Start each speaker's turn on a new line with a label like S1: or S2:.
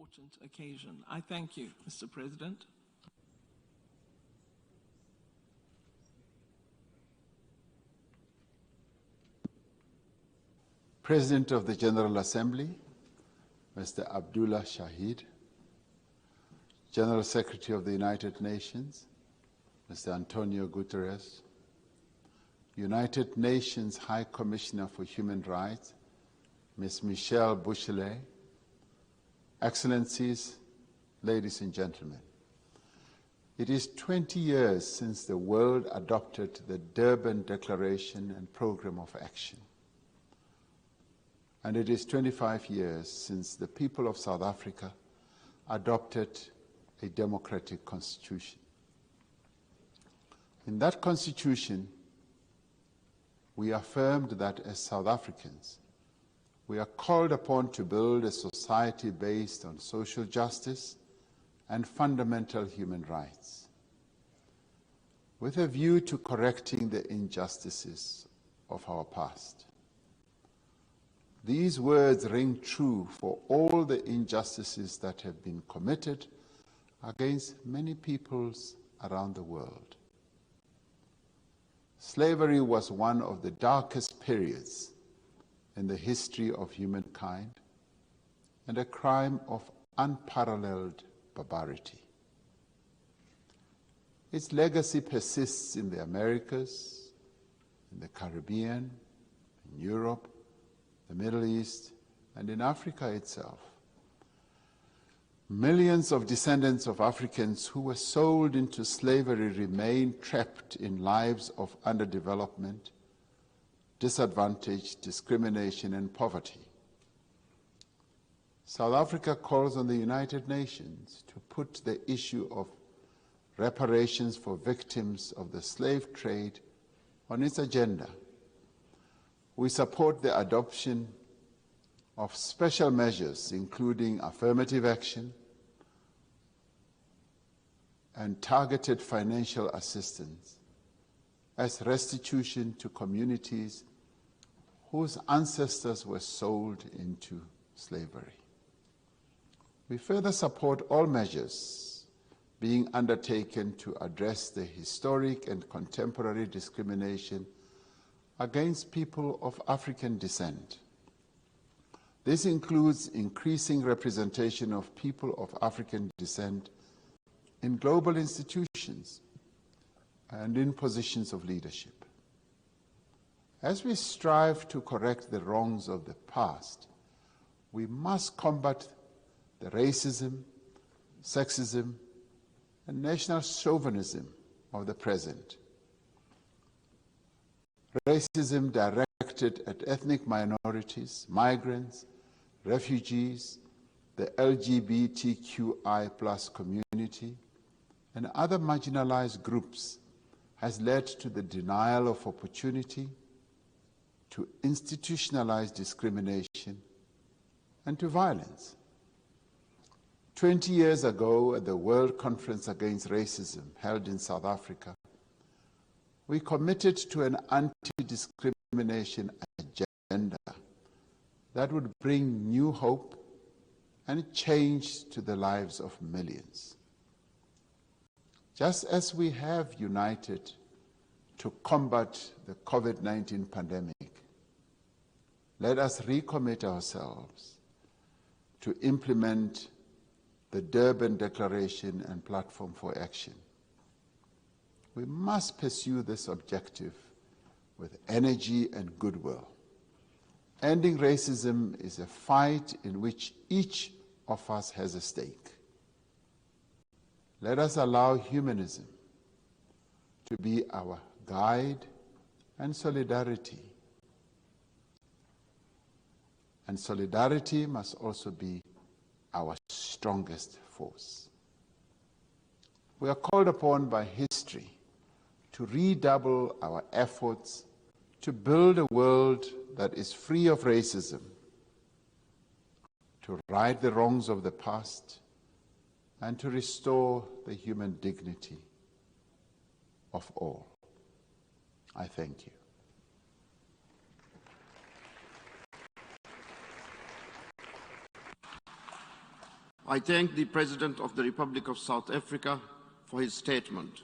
S1: important occasion. I thank you, Mr. President.
S2: President of the General Assembly, Mr. Abdullah Shahid, General Secretary of the United Nations, Mr. Antonio Guterres, United Nations High Commissioner for Human Rights, Ms. Michelle Bachelet, Excellencies, ladies and gentlemen, it is 20 years since the world adopted the Durban Declaration and Programme of Action. And it is 25 years since the people of South Africa adopted a democratic constitution. In that constitution, we affirmed that as South Africans, we are called upon to build a society based on social justice and fundamental human rights, with a view to correcting the injustices of our past. These words ring true for all the injustices that have been committed against many peoples around the world. Slavery was one of the darkest periods in the history of humankind and a crime of unparalleled barbarity. Its legacy persists in the Americas, in the Caribbean, in Europe, the Middle East, and in Africa itself. Millions of descendants of Africans who were sold into slavery remain trapped in lives of underdevelopment, disadvantage, discrimination, and poverty. South Africa calls on the United Nations to put the issue of reparations for victims of the slave trade on its agenda. We support the adoption of special measures, including affirmative action and targeted financial assistance as restitution to communities whose ancestors were sold into slavery. We further support all measures being undertaken to address the historic and contemporary discrimination against people of African descent. This includes increasing representation of people of African descent in global institutions and in positions of leadership. As we strive to correct the wrongs of the past, we must combat the racism, sexism, and national chauvinism of the present. Racism directed at ethnic minorities, migrants, refugees, the LGBTQI+ community, and other marginalized groups has led to the denial of opportunity, to institutionalized discrimination, and to violence. 20 years ago, at the World Conference Against Racism held in South Africa, we committed to an anti-discrimination agenda that would bring new hope and change to the lives of millions. Just as we have united to combat the COVID-19 pandemic, let us recommit ourselves to implement the Durban Declaration and Platform for Action. We must pursue this objective with energy and goodwill. Ending racism is a fight in which each of us has a stake. Let us allow humanism to be our guide and solidarity. And solidarity must also be our strongest force. We are called upon by history to redouble our efforts to build a world that is free of racism, to right the wrongs of the past, and to restore the human dignity of all. I thank you.
S3: I thank the President of the Republic of South Africa for his statement.